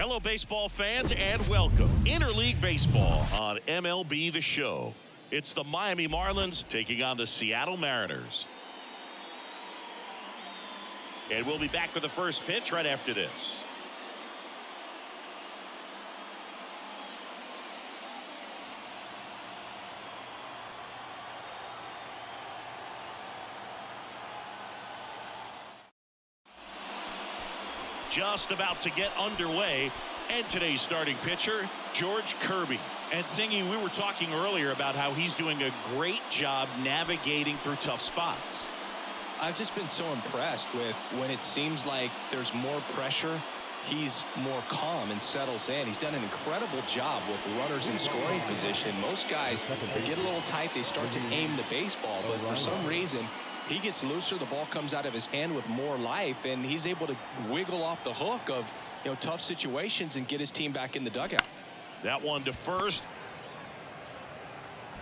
Hello, baseball fans, and welcome. Interleague Baseball on MLB The Show. It's the Miami Marlins taking on the Seattle Mariners. And we'll be back with the first pitch right after this. Just about to get underway, and today's starting pitcher, George Kirby. And Singy, we were talking earlier about how he's doing a great job navigating through tough spots. I've just been so impressed with when it seems like there's more pressure, he's more calm and settles in. He's done an incredible job with runners in scoring position. Most guys, they get a little tight, they start to aim the baseball, but for some reason, he gets looser, the ball comes out of his hand with more life, and he's able to wiggle off the hook of, tough situations and get his team back in the dugout. That one to first.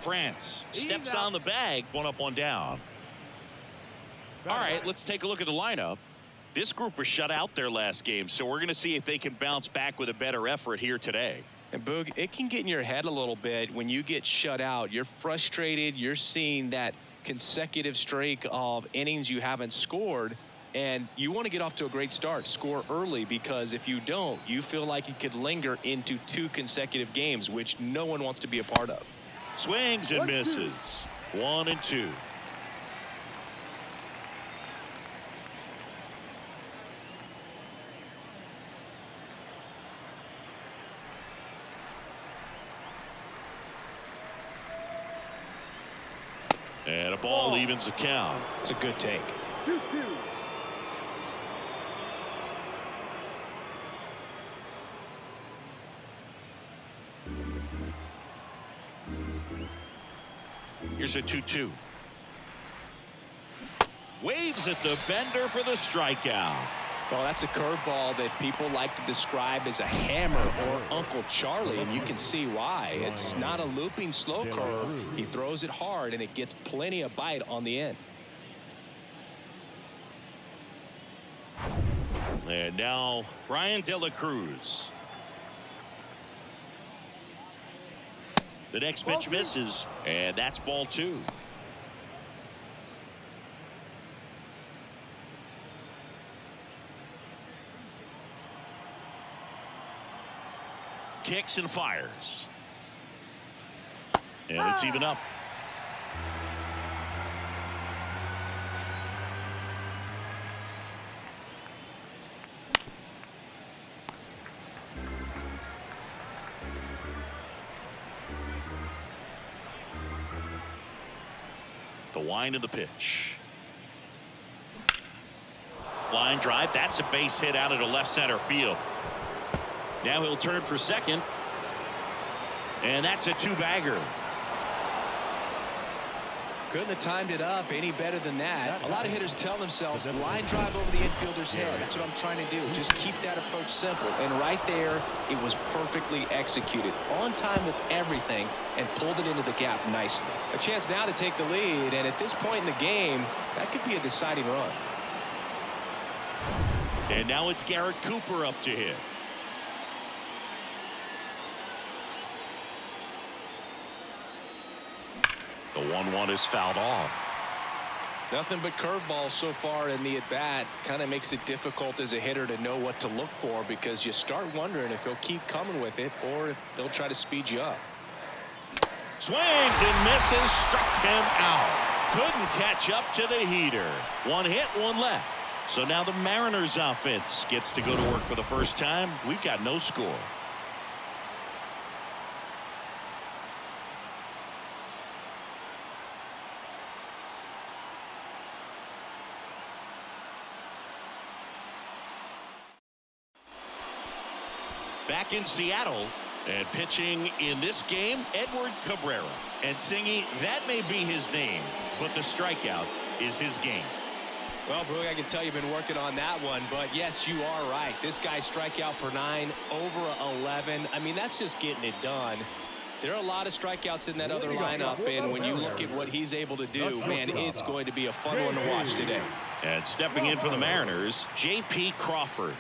France steps on the bag, one up, one down. All right, let's take a look at the lineup. This group was shut out their last game, so we're going to see if they can bounce back with a better effort here today. And Boog, it can get in your head a little bit when you get shut out. You're frustrated. You're seeing that consecutive streak of innings you haven't scored, and you want to get off to a great start, score early, because if you don't, you feel like it could linger into 2 consecutive games, which no one wants to be a part of. Swings and misses. 1 and 2. And a ball evens the count. It's a good take. 2-2. Here's a 2-2. Waves at the bender for the strikeout. Well, that's a curveball that people like to describe as a hammer or Uncle Charlie, and you can see why. It's not a looping slow curve. He throws it hard, and it gets plenty of bite on the end. And now Brian De La Cruz. The next pitch misses, and that's ball 2. Kicks and fires. And it's even up. The wind of the pitch. Line drive. That's a base hit out into left center field. Now he'll turn for second. And that's a 2-bagger. Couldn't have timed it up any better than that. A lot of hitters tell themselves, line drive over the infielder's head. That's what I'm trying to do. Just keep that approach simple. And right there, it was perfectly executed. On time with everything, and pulled it into the gap nicely. A chance now to take the lead, and at this point in the game, that could be a deciding run. And now it's Garrett Cooper up to hit. The 1-1 is fouled off. Nothing but curveballs so far in the at-bat. Kind of makes it difficult as a hitter to know what to look for, because you start wondering if he'll keep coming with it or if they'll try to speed you up. Swings and misses, struck him out. Couldn't catch up to the heater. 1 hit, 1 left. So now the Mariners offense gets to go to work for the first time. We've got no score. Back in Seattle, and pitching in this game, Edward Cabrera. And Singy, that may be his name, but the strikeout is his game. Well, Brooke, I can tell you've been working on that one, but yes, you are right. This guy's strikeout per 9, over 11. I mean, that's just getting it done. There are a lot of strikeouts in that other lineup, and when you look at what he's able to do, man, it's going to be a fun one to watch today. And stepping in for the Mariners, J.P. Crawford.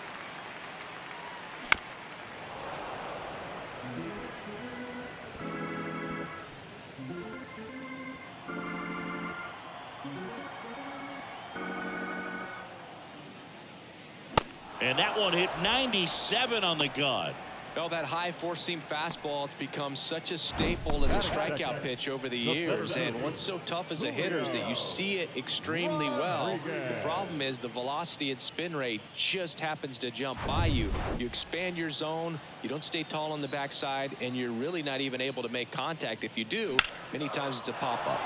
And that one hit 97 on the gun. Well, that high four-seam fastball, it's become such a staple as a strikeout pitch over the years. And what's so tough as a hitter is that you see it extremely well. The problem is the velocity and spin rate just happens to jump by you. You expand your zone, you don't stay tall on the backside, and you're really not even able to make contact. If you do, many times it's a pop-up.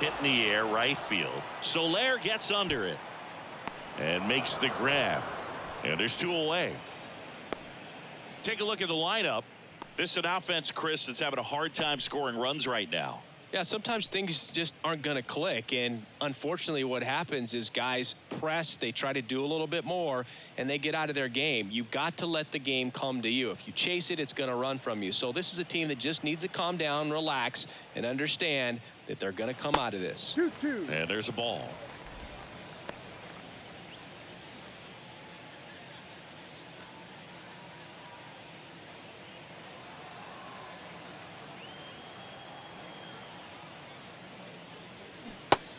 Hit in the air, right field. Soler gets under it and makes the grab. And there's two away. Take a look at the lineup. This is an offense, Chris, that's having a hard time scoring runs right now. Yeah, sometimes things just aren't going to click, and unfortunately what happens is guys press, they try to do a little bit more, and they get out of their game. You've got to let the game come to you. If you chase it, it's going to run from you. So this is a team that just needs to calm down, relax, and understand that they're going to come out of this. 2-2. And there's a ball.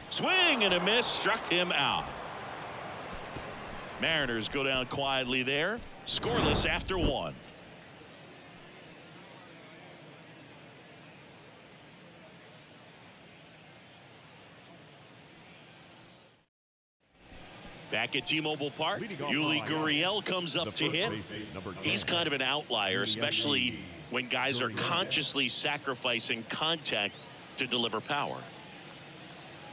Swing and a miss, struck him out. Mariners go down quietly there, scoreless after one. Back at T-Mobile Park, Yuli Gurriel comes up to hit. He's kind of an outlier, especially when guys are consciously sacrificing contact to deliver power.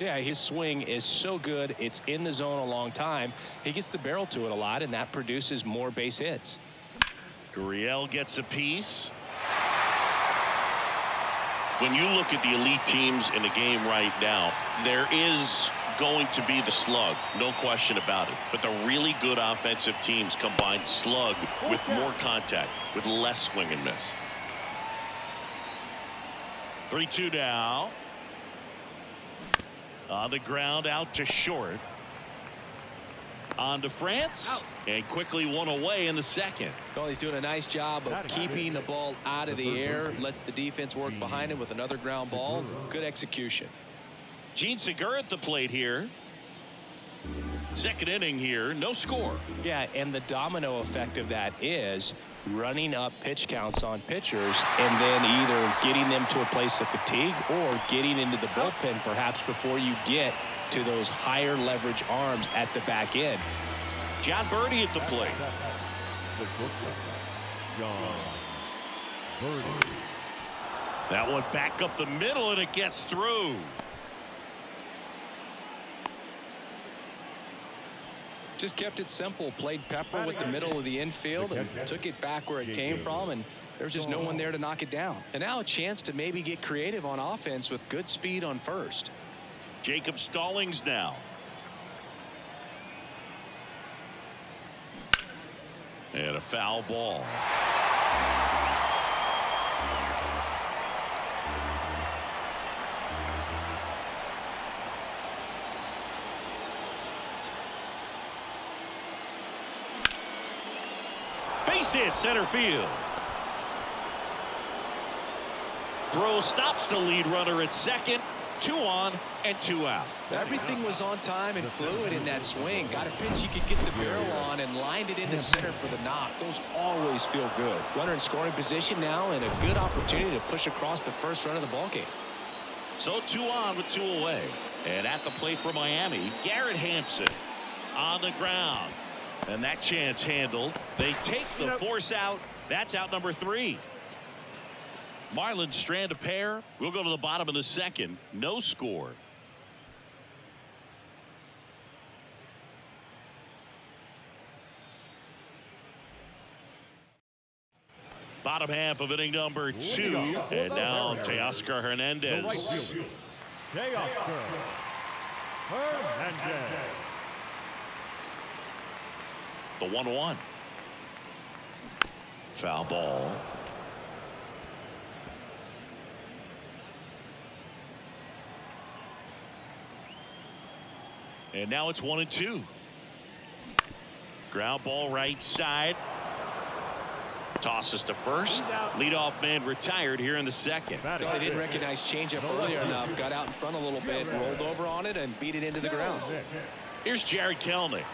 Yeah, his swing is so good. It's in the zone a long time. He gets the barrel to it a lot, and that produces more base hits. Gurriel gets a piece. When you look at the elite teams in the game right now, there is going to be the slug, no question about it. But the really good offensive teams combine slug with more contact, with less swing and miss. 3-2 now. On the ground, out to short. On to France, and quickly one away in the second. Well, he's doing a nice job of keeping the ball out of the air, lets the defense work behind him with another ground ball. Good execution. Gene Segura at the plate here. Second inning here, no score. Yeah, and the domino effect of that is running up pitch counts on pitchers and then either getting them to a place of fatigue or getting into the bullpen perhaps before you get to those higher leverage arms at the back end. John Birdie at the plate. John Birdie. That one back up the middle, and it gets through. Just kept it simple, played pepper with the middle of the infield and took it back where it came from, and there's just no one there to knock it down. And now a chance to maybe get creative on offense with good speed on first. Jacob Stallings now. And a foul ball. Base hit center field. Throw stops the lead runner at second. 2 on and 2 out. Everything was on time and fluid in that swing. Got a pitch you could get the barrel on and lined it into center for the knock. Those always feel good. Runner in scoring position now and a good opportunity to push across the first run of the ballgame. So 2 on with 2 away. And at the plate for Miami, Garrett Hampson on the ground. And that chance handled. They take the force out. That's out number 3. Marlins strand a pair. We'll go to the bottom of the second. No score. Bottom half of inning number 2. And now Teoscar Hernandez. Teoscar Hernandez. The 1-1. Foul ball. And now it's 1-2. Ground ball right side. Tosses to first. Leadoff man retired here in the second. Well, he didn't recognize changeup earlier enough. Got out in front a little bit, rolled over on it, and beat it into the ground. Here's Jared Kelenic.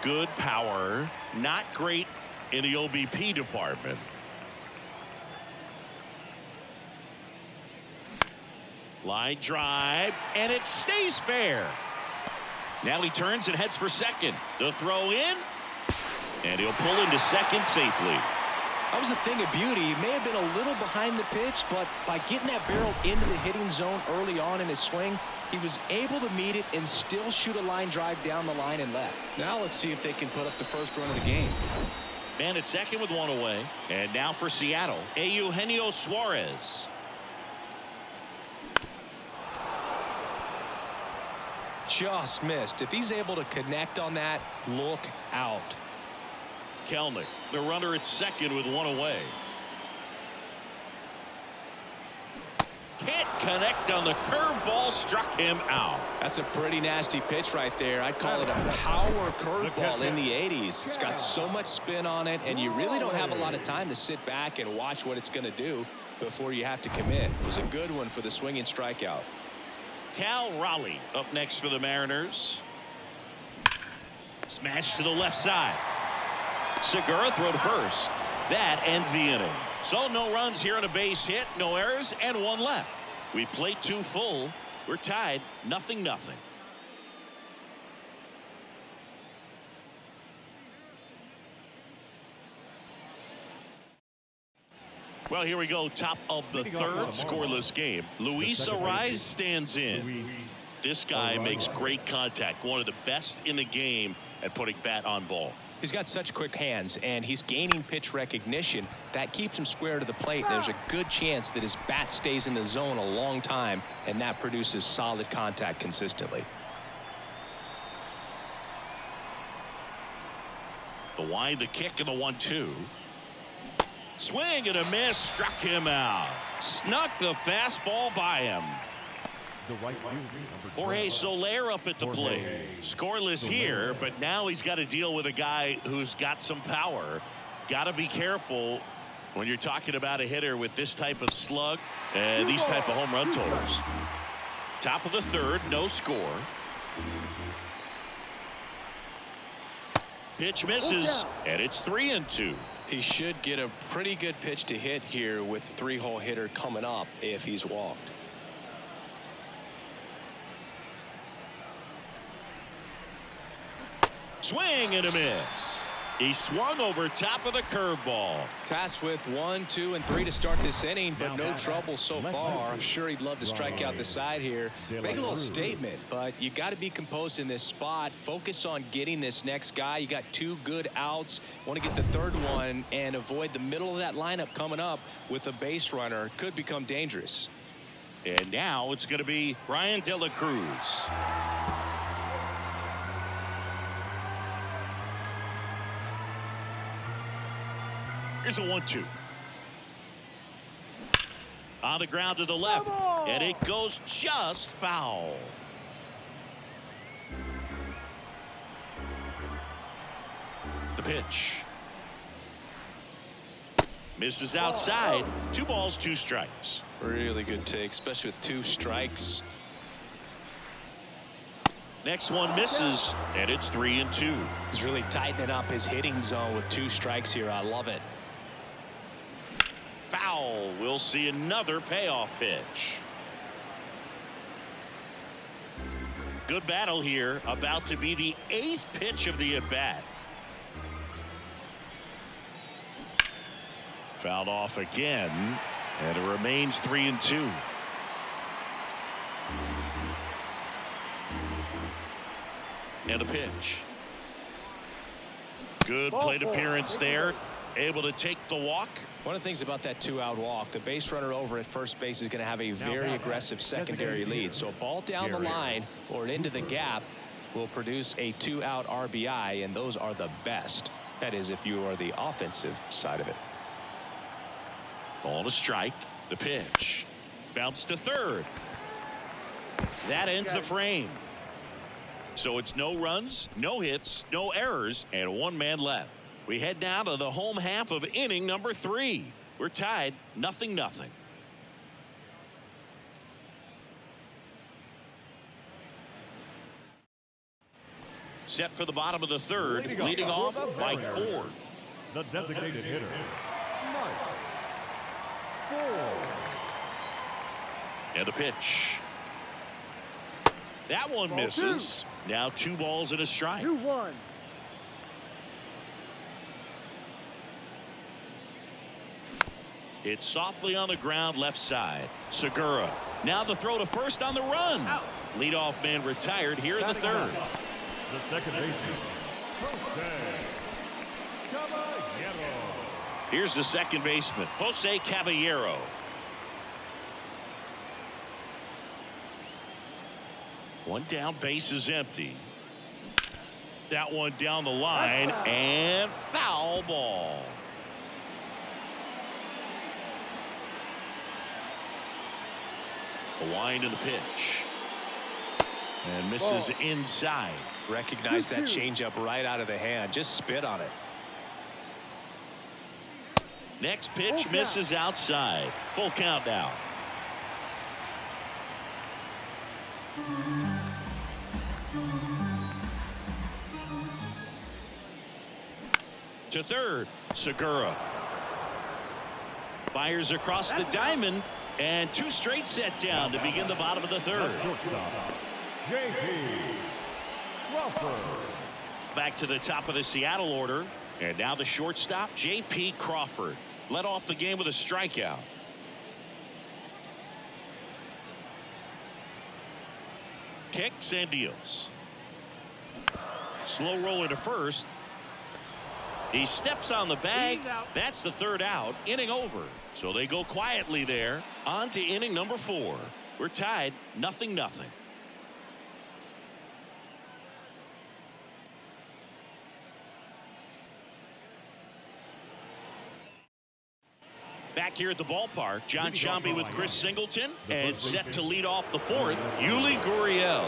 Good power, not great in the OBP department. Line drive, and it stays fair. Now he turns and heads for second. The throw in, and he'll pull into second safely. That was a thing of beauty. He may have been a little behind the pitch, but by getting that barrel into the hitting zone early on in his swing, he was able to meet it and still shoot a line drive down the line and left. Now let's see if they can put up the first run of the game. Man at second with one away. And now for Seattle, Eugenio Suarez. Just missed. If he's able to connect on that, look out. Kelnick, the runner at second with one away. Can't connect on the curveball, struck him out. That's a pretty nasty pitch right there. I'd call it a power curveball in the 80s. It's got so much spin on it, and you really don't have a lot of time to sit back and watch what it's going to do before you have to commit. It was a good one for the swinging strikeout. Cal Raleigh up next for the Mariners. Smash to the left side. Segura throw to first. That ends the inning. So no runs here on a base hit, no errors, and one left. We played 2 full. We're tied 0-0. Well, here we go. Top of the third, scoreless game. Luis Arraez stands in. This guy makes great contact. One of the best in the game at putting bat on ball. He's got such quick hands, and he's gaining pitch recognition. That keeps him square to the plate. There's a good chance that his bat stays in the zone a long time, and that produces solid contact consistently. The wide, the kick, and the 1-2. Swing and a miss, struck him out. Snuck the fastball by him. Jorge Soler up at the plate. Scoreless here, but now he's got to deal with a guy who's got some power. Got to be careful when you're talking about a hitter with this type of slug and these type of home run totals. Top of the third, no score. Pitch misses, and it's 3-2. He should get a pretty good pitch to hit here with the 3-hole hitter coming up if he's walked. Swing and a miss. He swung over top of the curveball. Tasked with 1, 2, and 3 to start this inning, but no trouble so far. I'm sure he'd love to strike out the side here. Make a little statement, but you got to be composed in this spot. Focus on getting this next guy. You got 2 good outs. Want to get the third one and avoid the middle of that lineup coming up with a base runner. Could become dangerous. And now it's going to be Ryan De La Cruz. Here's a 1-2. On the ground to the left, and it goes just foul. The pitch. Misses outside. 2 balls, 2 strikes. Really good take, especially with 2 strikes. Next one misses, and it's 3-2. He's really tightening up his hitting zone with 2 strikes here. I love it. Foul. We'll see another payoff pitch. Good battle here. About to be the 8th pitch of the at-bat. Fouled off again, and it remains 3-2. And a pitch. Good plate appearance there. Able to take the walk. One of the things about that 2-out walk, the base runner over at first base is going to have a very aggressive secondary lead. So a ball down the line or into the gap will produce a 2-out RBI, and those are the best. That is, if you are the offensive side of it. Ball to strike. The pitch. Bounce to third. That ends the frame. So it's no runs, no hits, no errors, and 1 man left. We head now to the home half of inning number 3. We're tied 0-0. Set for the bottom of the third, leading off Mike Ford. The designated hitter, Mike Ford. And a pitch. That one misses. Now 2 balls and a strike. 2-1. It's softly on the ground left side. Segura. Now the throw to first on the run. Leadoff man retired here in the third. The second baseman, Jose Caballero. Here's the second baseman, Jose Caballero. One down, base is empty. That one down the line, and foul ball. A wind in the pitch. And misses inside. Recognize that changeup right out of the hand. Just spit on it. Next pitch misses outside. Full count now. To third, Segura. Fires across the diamond, and 2 straight set down to begin the bottom of the third. Shortstop, J.P. Crawford. Back to the top of the Seattle order, and now the shortstop, J.P. Crawford. Led off the game with a strikeout. Kicks and deals. Slow roller to first. He steps on the bag. That's the third out. Inning over. So they go quietly there. On to inning number 4. We're tied 0-0. Back here at the ballpark, John Sciambi with Chris Singleton, and set to lead off the 4th, Yuli Gurriel.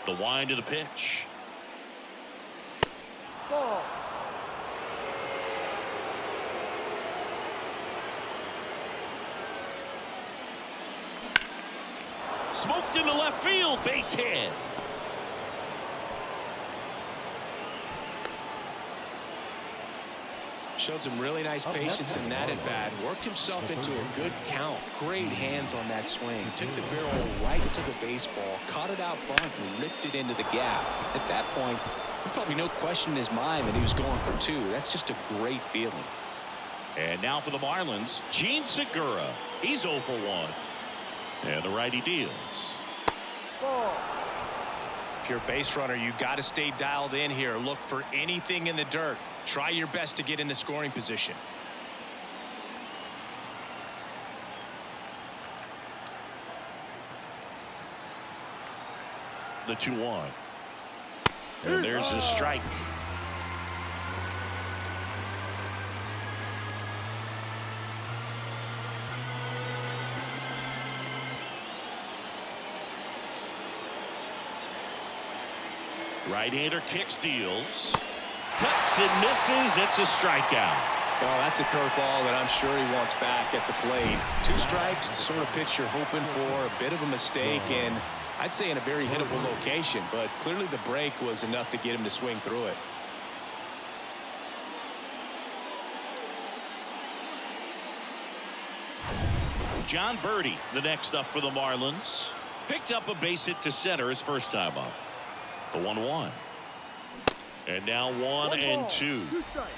The wind of the pitch. Ball. Smoked into left field, base hit. Showed some really nice patience in that at bat. Worked himself into a good count. Great hands on that swing. Took the barrel right to the baseball. Caught it out front and ripped it into the gap. At that point, there's probably no question in his mind that he was going for 2. That's just a great feeling. And now for the Marlins, Gene Segura. He's 0 for 1. And the righty deals. Ball. If you're a base runner, you got to stay dialed in here. Look for anything in the dirt. Try your best to get into scoring position. The 2-1. And there's the strike. Right-hander kicks, deals. Cuts and misses. It's a strikeout. Well, that's a curveball that I'm sure he wants back at the plate. 2 strikes, the sort of pitch you're hoping for. A bit of a mistake, and I'd say in a very hittable location. But clearly the break was enough to get him to swing through it. John Birdie, the next up for the Marlins. Picked up a base hit to center his first time up. The 1-1. And now 1 and 2. 2 strikes.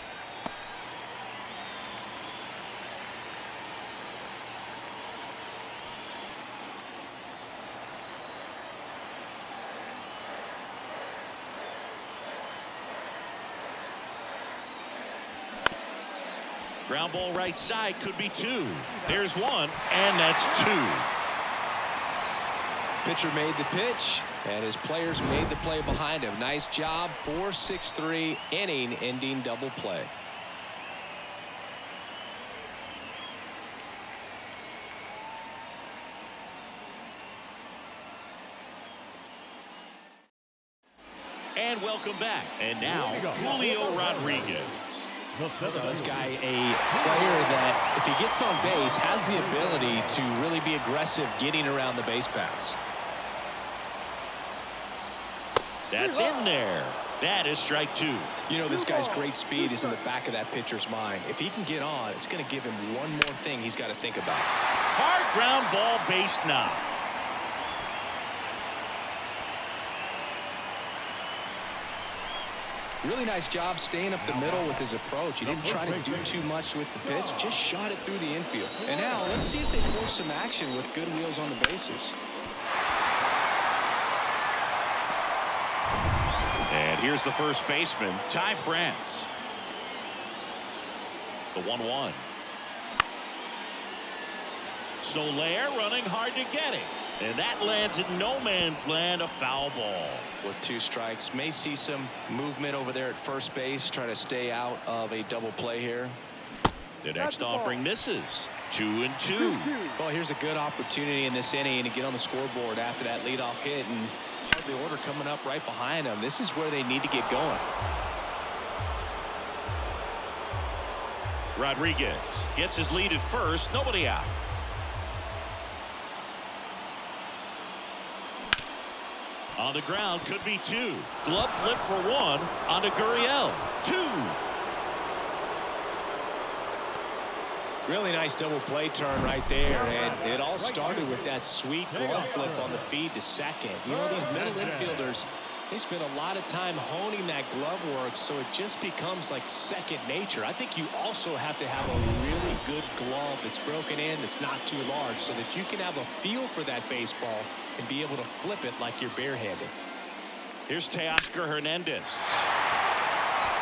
Ground ball right side, could be 2. There's 1, and that's 2. Pitcher made the pitch, and his players made the play behind him. Nice job. 4-6-3 inning-ending double play. And And welcome back. And now, Julio Rodriguez. This guy, a player that, if he gets on base, has the ability to really be aggressive getting around the base paths. That's in there. That is strike two. You know, this guy's great speed is in the back of that pitcher's mind. If he can get on, it's going to give him one more thing he's got to think about. Hard ground ball, base knock. Really nice job staying up the middle with his approach. He didn't try to do too much with the pitch, just shot it through the infield. And now let's see if they force some action with good wheels on the bases. And here's the first baseman, Ty France. The 1-1. Soler running hard to get it. And that lands in no man's land, a foul ball. With 2 strikes, may see some movement over there at first base, try to stay out of a double play here. The next offering misses. 2-2. Well, here's a good opportunity in this inning to get on the scoreboard after that leadoff hit, and the order coming up right behind them. This is where they need to get going. Rodriguez gets his lead at first. Nobody out. On the ground, could be 2. Glove flip for 1 onto Gurriel. 2. Really nice double play turn right there, and it all started with that sweet glove flip on the feed to second. You know, these middle infielders, they spend a lot of time honing that glove work, so it just becomes like second nature. I think you also have to have a really good glove that's broken in, that's not too large, so that you can have a feel for that baseball and be able to flip it like you're barehanded. Here's Teoscar Hernandez.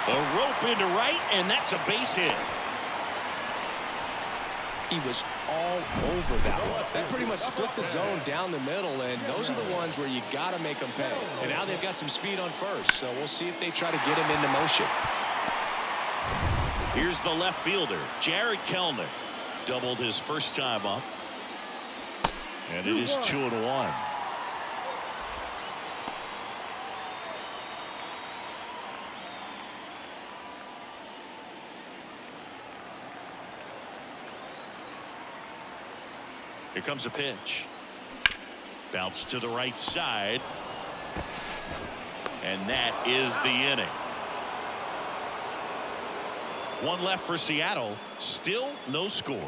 A rope into right, and that's a base hit. He was all over that one. That pretty much split the zone down the middle, and those are the ones where you got to make them pay. And now they've got some speed on first, so we'll see if they try to get him into motion. Here's the left fielder, Jared Kelenic. Doubled his first time up. And it is 2-1. Here comes a pitch. Bounce to the right side. And that is the inning. 1 left for Seattle. Still no score.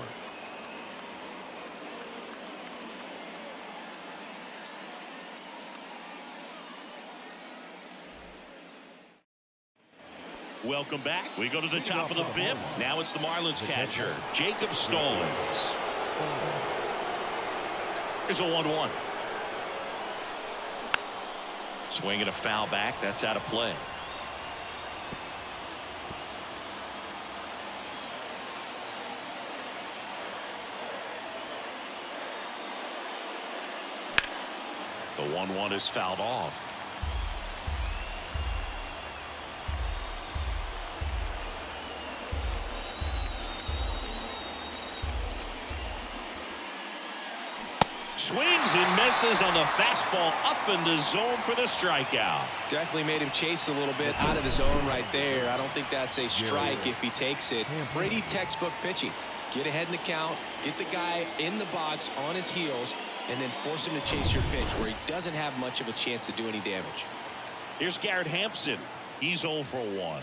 Welcome back. We go to the top of the 5th. Now it's the Marlins catcher, Jacob Stallings. Here's a 1-1. Swing and a foul back. That's out of play. The 1-1 is fouled off. Swings and misses on the fastball up in the zone for the strikeout. Definitely made him chase a little bit out of the zone right there. I don't think that's a strike if he takes it. Brady textbook pitching. Get ahead in the count, get the guy in the box on his heels, and then force him to chase your pitch where he doesn't have much of a chance to do any damage. Here's Garrett Hampson. He's 0 for 1.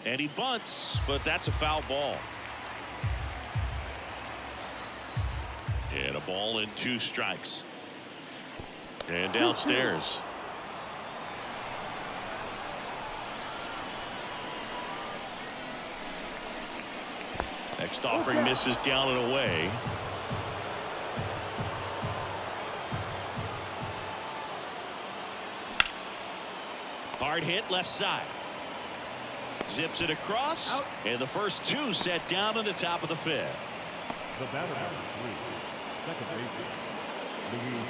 And he bunts, but that's a foul ball. And a ball and 2 strikes. And downstairs. Next offering misses down and away. Hard hit left side. Zips it across. And the first 2 set down in the top of the 5th. The batter number 3, second baseman, Luis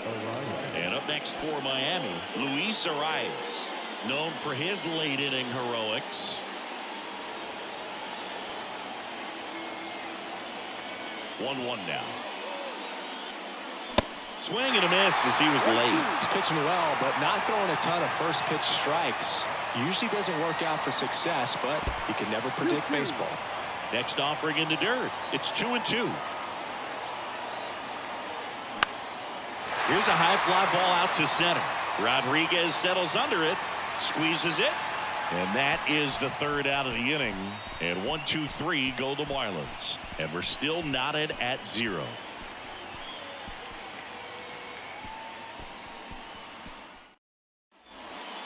Arias. And up next for Miami, Luis Arias, known for his late inning heroics. 1-1 now. Swing and a miss as he was late. He's pitching well, but not throwing a ton of first pitch strikes. Usually doesn't work out for success, but you can never predict baseball. Next offering in the dirt. It's 2-2. Here's a high fly ball out to center. Rodriguez settles under it, squeezes it, and that is the third out of the inning. And 1-2-3 go the Marlins. And we're still knotted at 0.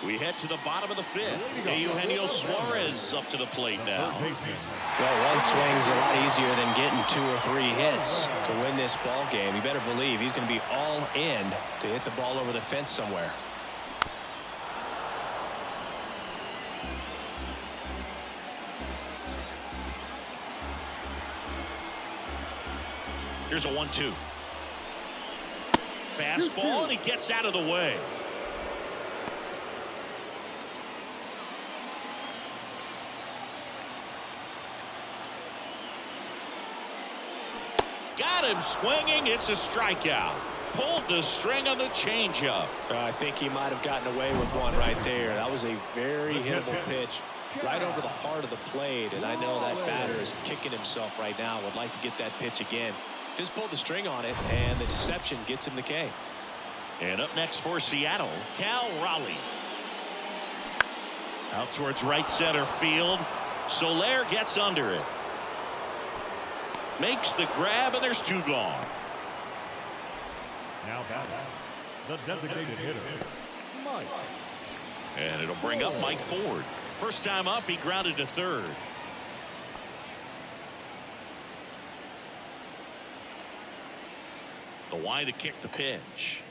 We head to the bottom of the fifth. Eugenio Suarez up to the plate now. Well, one swing's a lot easier than getting 2 or 3 hits to win this ball game. You better believe he's going to be all in to hit the ball over the fence somewhere. Here's a 1-2. Fastball, and he gets out of the way. Got him swinging. It's a strikeout. Pulled the string on the changeup. I think he might have gotten away with one right there. That was a very hittable pitch right over the heart of the plate, and I know that batter is kicking himself right now. Would like to get that pitch again. Just pulled the string on it, and the deception gets him the K. And up next for Seattle, Cal Raleigh. Out towards right center field. Soler gets under it. Makes the grab, and there's 2 gone. Now batting, the designated hitter, Mike. And it'll bring up Mike Ford. First time up, he grounded to third. The wide to kick the pitch.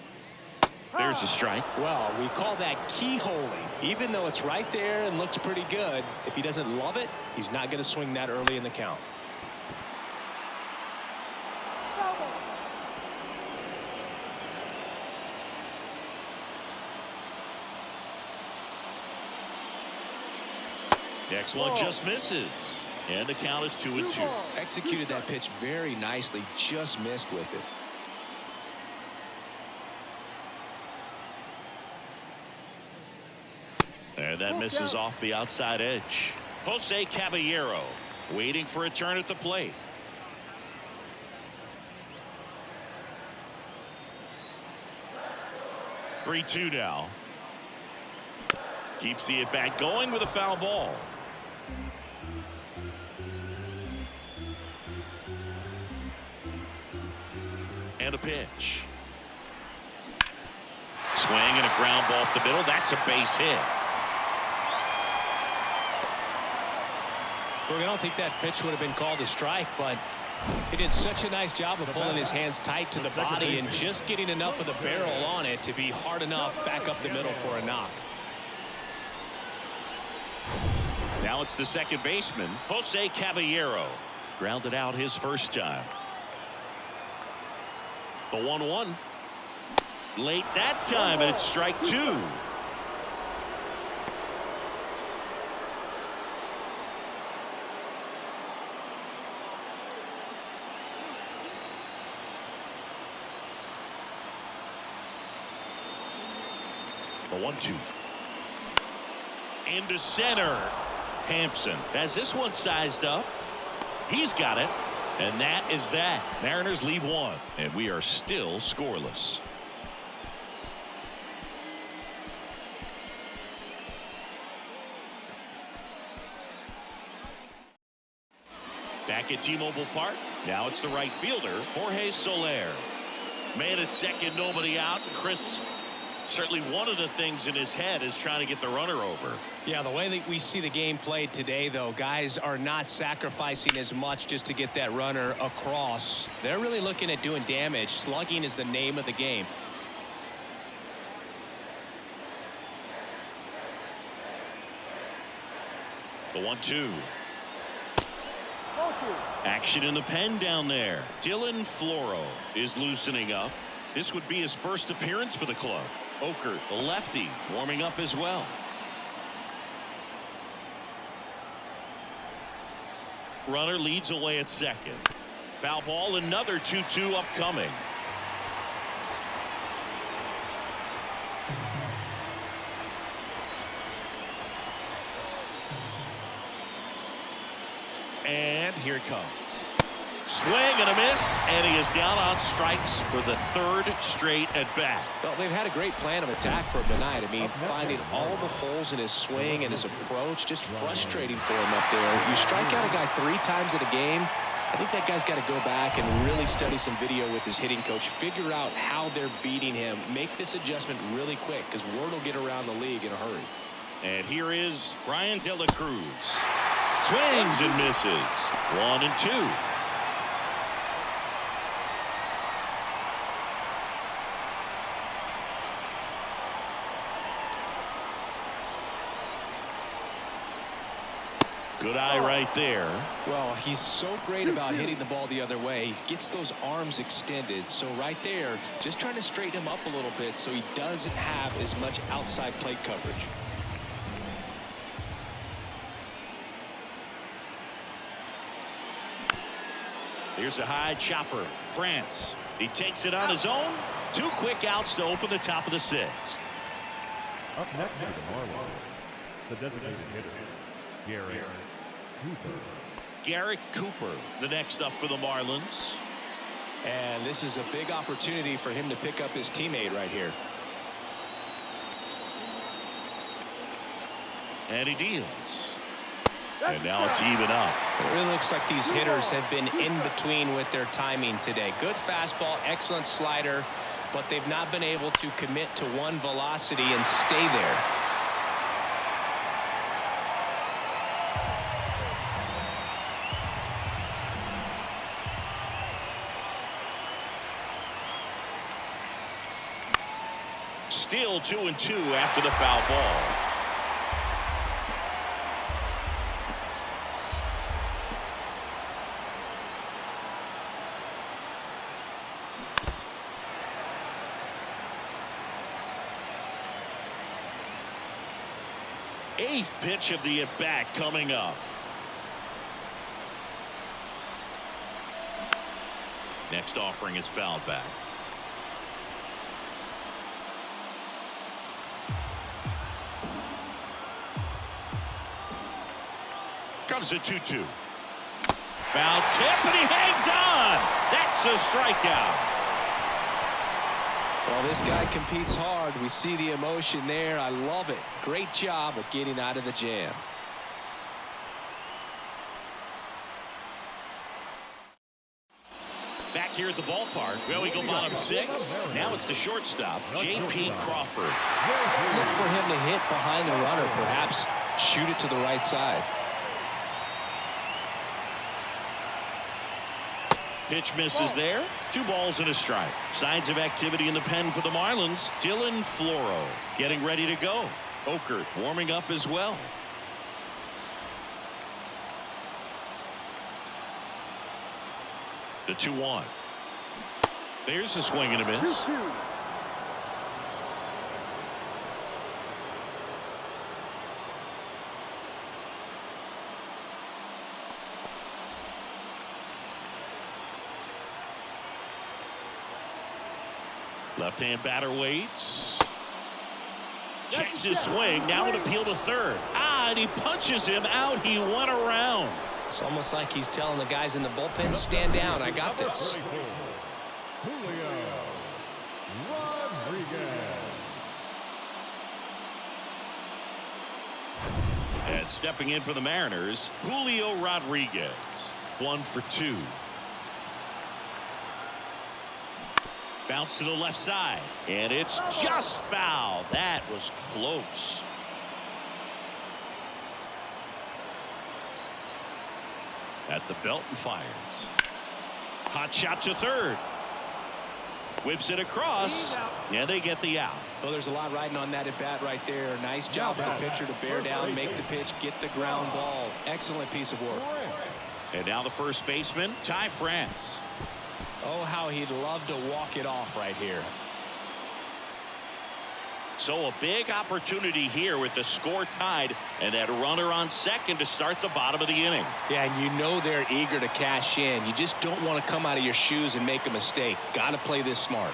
There's a strike. Well, we call that keyholing. Even though it's right there and looks pretty good, if he doesn't love it, he's not going to swing that early in the count. Next one just misses. And the count is 2-2. Executed that pitch very nicely, just missed with it. And that misses off the outside edge. Jose Caballero waiting for a turn at the plate. Three-two now. Keeps the at-bat going with a foul ball. And a pitch. Swing and a ground ball up the middle. That's a base hit. I don't think that pitch would have been called a strike, but he did such a nice job of pulling his hands tight to the body and just getting enough of the barrel on it to be hard enough back up the middle for a knock. Now it's the second baseman, Jose Caballero. Grounded out his first time. The 1-1. Late that time, and it's strike 2. The 1-2. Into center. Hampson has this one sized up. He's got it. And that is that. Mariners leave 1. And we are still scoreless. Back at T-Mobile Park. Now it's the right fielder, Jorge Soler. Man at second, nobody out. Chris, certainly one of the things in his head is trying to get the runner over. Yeah, the way that we see the game played today, though, guys are not sacrificing as much just to get that runner across. They're really looking at doing damage. Slugging is the name of the game. The 1-2. Action in the pen down there. Dylan Floro is loosening up. This would be his first appearance for the club. Oker, the lefty, warming up as well. Runner leads away at second. Foul ball, another 2-2 upcoming. And here it comes. Swing and a miss, and he is down on strikes for the third straight at bat. Well, they've had a great plan of attack for him tonight. I mean, finding all the holes in his swing and his approach, just frustrating for him up there. You strike out a guy 3 times in a game, I think that guy's got to go back and really study some video with his hitting coach, figure out how they're beating him, make this adjustment really quick, because word will get around the league in a hurry. And here is Ryan De La Cruz. Swings and misses. 1-2. Good eye right there. Well, he's so great about hitting the ball the other way. He gets those arms extended. So right there, just trying to straighten him up a little bit so he doesn't have as much outside plate coverage. Here's a high chopper. France. He takes it on his own. 2 quick outs to open the top of the 6th. Up next for the Marlins, the designated hitter, Garrett Cooper. Garrett Cooper, the next up for the Marlins. And this is a big opportunity for him to pick up his teammate right here. And he deals. And now it's even up. It really looks like these hitters have been in between with their timing today. Good fastball, excellent slider, but they've not been able to commit to one velocity and stay there. Still 2-2 after the foul ball. Eighth pitch of the at-bat coming up. Next offering is fouled back. Comes a 2-2. Foul tip, and he hangs on. That's a strikeout. Well, this guy competes hard. We see the emotion there. I love it. Great job of getting out of the jam. Back here at the ballpark, well, we go bottom 6. Now it's the shortstop, J.P. Crawford. Look for him to hit behind the runner, perhaps shoot it to the right side. Pitch misses there. 2 balls and a strike. Signs of activity in the pen for the Marlins. Dylan Floro getting ready to go. Okert warming up as well. The 2-1. There's a swing and a miss. Left-hand batter waits. Checks his swing. Now an appeal to third. And he punches him out. He went around. It's almost like he's telling the guys in the bullpen, stand down. I got this. Julio Rodriguez. And stepping in for the Mariners, Julio Rodriguez. 1 for 2. Bounce to the left side, and it's just foul. That was close. At the belt and fires. Hot shot to third. Whips it across, and they get the out. Well, there's a lot riding on that at bat right there. Nice job of the pitcher to bear down, make the pitch, get the ground ball. Excellent piece of work. And now the first baseman, Ty France. Oh, how he'd love to walk it off right here. So a big opportunity here with the score tied and that runner on second to start the bottom of the inning. Yeah, and you know they're eager to cash in. You just don't want to come out of your shoes and make a mistake. Got to play this smart.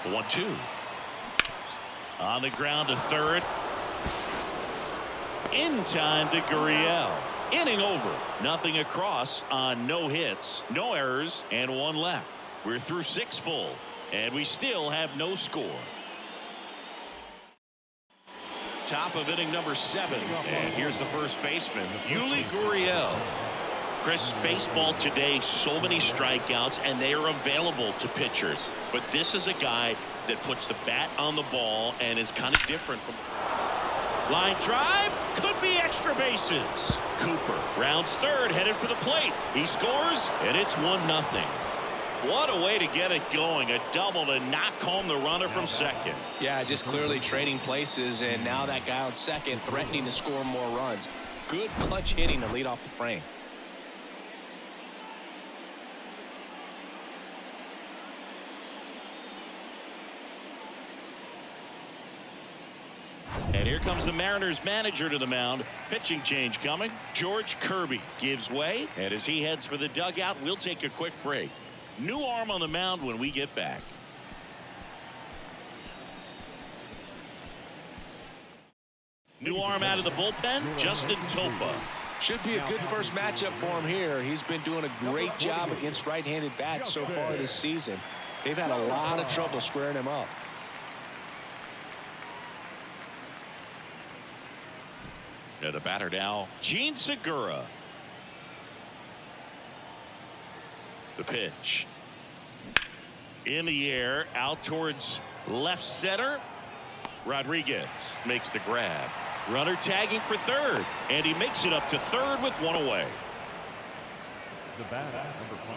1-2. On the ground to third. In time to Gurriel. Inning swing over. Nothing across on no hits, no errors, and one left. We're through 6 full, and we still have no score. Top of inning number 7, and here's the first baseman, Yuli Gurriel. Chris, baseball today, so many strikeouts, and they are available to pitchers. But this is a guy that puts the bat on the ball and is kind of different from. Line drive, could be extra bases. Cooper rounds third, headed for the plate. He scores, and it's 1-0. What a way to get it going. A double to knock home the runner from second. Yeah, just clearly trading places, and now that guy on second threatening to score more runs. Good clutch hitting to lead off the frame. And here comes the Mariners manager to the mound. Pitching change coming. George Kirby gives way, and as he heads for the dugout, we'll take a quick break. New arm on the mound when we get back. New arm out of the bullpen, Justin Topa. Should be a good first matchup for him here. He's been doing a great job against right-handed bats so far this season. They've had a lot of trouble squaring him up. To the batter now, Gene Segura. The pitch. In the air, out towards left center. Rodriguez makes the grab. Runner tagging for third, and he makes it up to third with one away. The batter, number 5,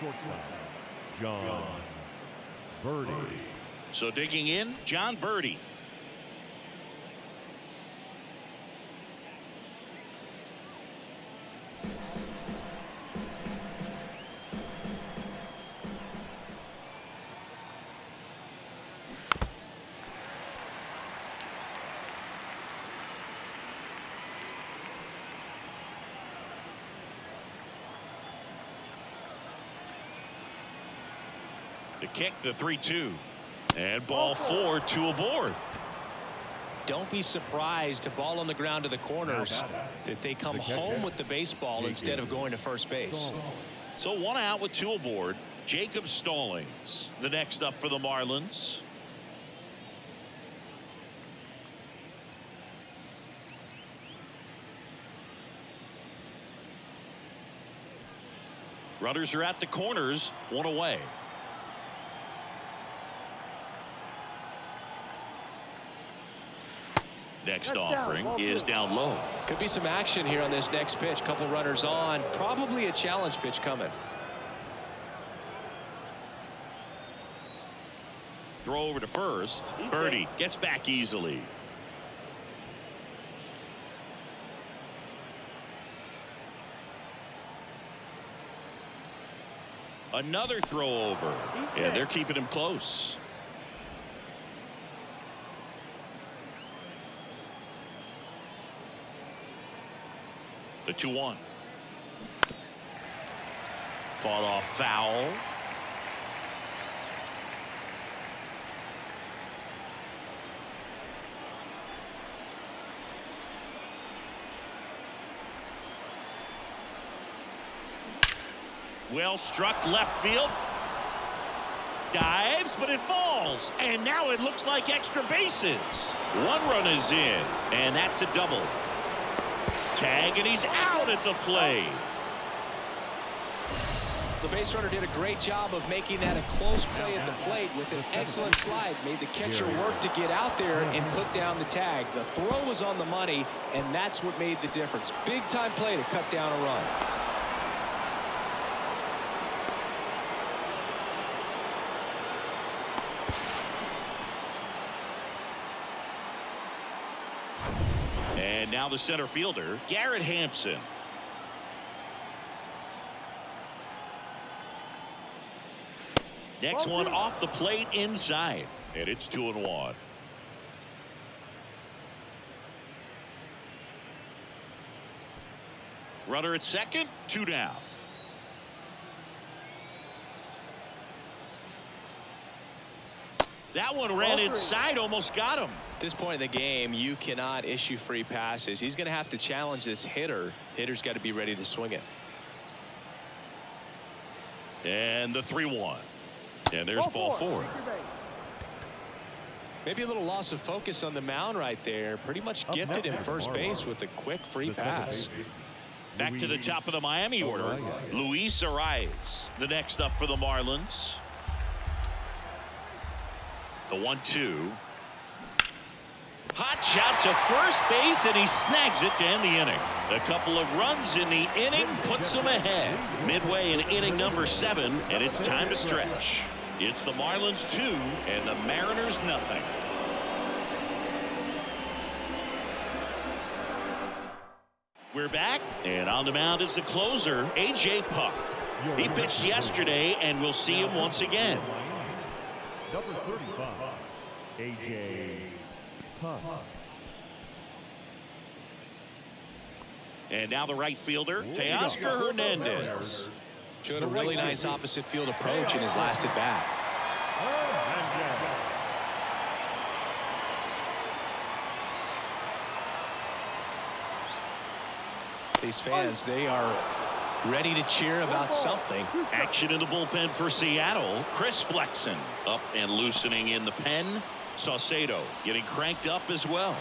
shortstop, John Birdie. So digging in, John Birdie. The kick, the 3-2. And ball 4, 2 aboard. Don't be surprised to ball on the ground to the corners that they come home with the baseball instead of going to first base. So 1 out with 2 aboard. Jacob Stallings, the next up for the Marlins. Runners are at the corners, 1 away. Next offering is down low. Could be some action here on this next pitch. Couple runners on. Probably a challenge pitch coming. Throw over to first. Birdie gets back easily. Another throw over, and they're keeping him close. The 2-1. Fought off foul. Well struck left field. Dives, but it falls. And now it looks like extra bases. 1 run is in, and that's a double. Tag, and he's out at the plate. The base runner did a great job of making that a close play at the plate with an excellent slide. Made the catcher work to get out there and put down the tag. The throw was on the money, and that's what made the difference. Big time play to cut down a run. And now the center fielder, Garrett Hampson. Next one off the plate inside, and it's 2-1. Runner at second, 2 down. That one ran inside, almost got him. At this point in the game, you cannot issue free passes. He's going to have to challenge this hitter. Hitter's got to be ready to swing it. And the 3-1. And there's ball 4. Maybe a little loss of focus on the mound right there. Pretty much gifted him first base with a quick free pass. Back to the top of the Miami order. Luis Arias, the next up for the Marlins. The 1-2. Hot shot to first base, and he snags it to end the inning. A couple of runs in the inning puts them ahead. Midway in inning number 7, and it's time to stretch. It's the Marlins 2 and the Mariners nothing. We're back, and on the mound is the closer, A.J. Puck. He pitched yesterday, and we'll see him once again. Number 35, A.J. Puck. And now the right fielder, Teoscar Hernandez. Showed a really nice opposite field approach in his last at bat. These fans, they are ready to cheer about something. Action in the bullpen for Seattle. Chris Flexen up and loosening in the pen. Saucedo getting cranked up as well.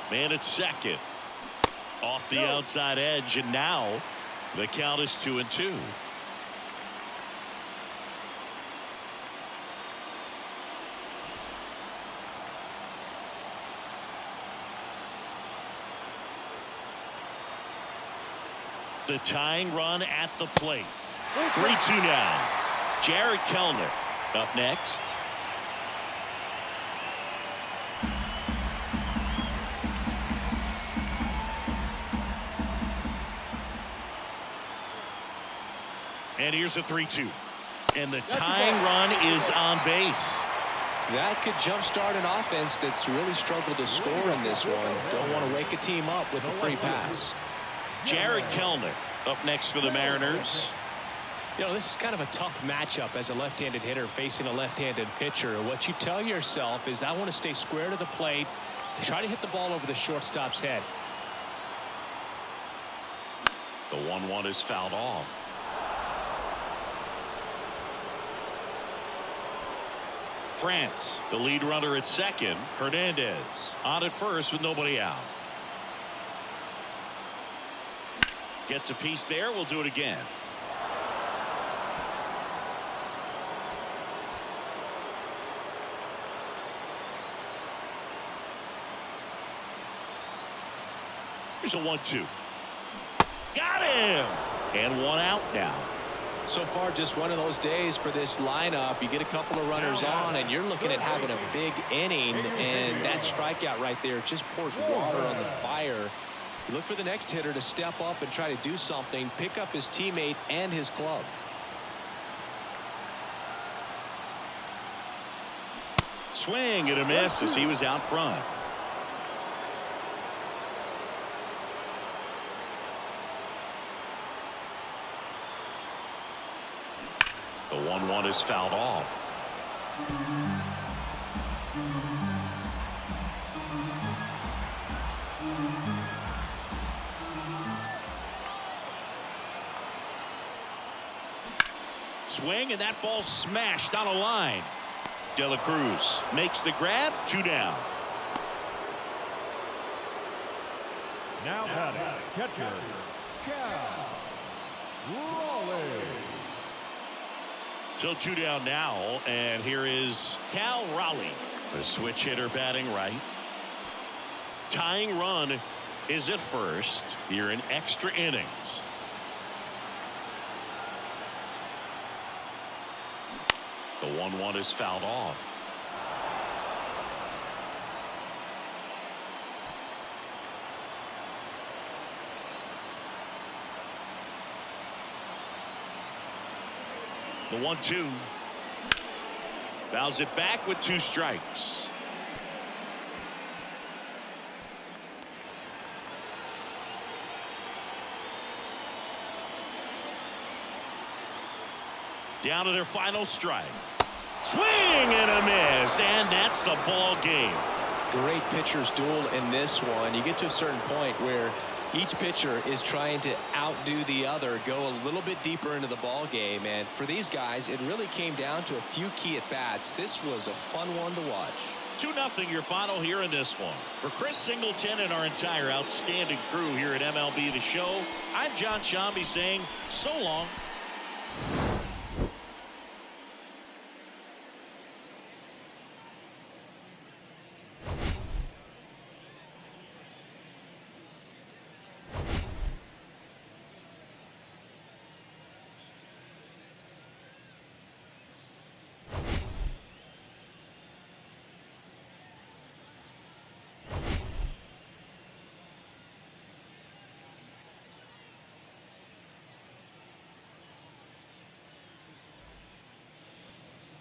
Man at second. Off the outside edge, and now the count is 2-2. The tying run at the plate. 3-2 now. Jared Kellner up next. And here's a 3-2. And the tying run is on base. That could jumpstart an offense that's really struggled to score in this one. Don't want to wake a team up with a free pass. Jared Kellner up next for the Mariners. You know, this is kind of a tough matchup as a left-handed hitter facing a left-handed pitcher. What you tell yourself is, I want to stay square to the plate, try to hit the ball over the shortstop's head. The 1-1 is fouled off. France, the lead runner at second. Hernandez on at first with nobody out. Gets a piece there. We'll do it again. Here's a 1-2. Got him. And one out now. So far, just one of those days for this lineup. You get a couple of runners on, and you're looking at having a big inning, and that strikeout right there just pours water on the fire. You look for the next hitter to step up and try to do something, pick up his teammate and his club. Swing and a miss as he was out front. The 1-1 is fouled off. Swing, and that ball smashed on a line. De La Cruz makes the grab. 2 down. Now batting, catcher, Cal Raleigh. So 2 down now, and here is Cal Raleigh, the switch hitter batting right. Tying run is at first here in extra innings. The 1-1 is fouled off. The 1-2. Fouls it back with 2 strikes. Down to their final strike. Swing and a miss, and that's the ball game. Great pitcher's duel in this one. You get to a certain point where each pitcher is trying to outdo the other, go a little bit deeper into the ball game, and for these guys it really came down to a few key at bats. This was a fun one to watch. 2-0 your final here in this one. For Chris Singleton and our entire outstanding crew here at MLB The Show, I'm John Shambi saying so long.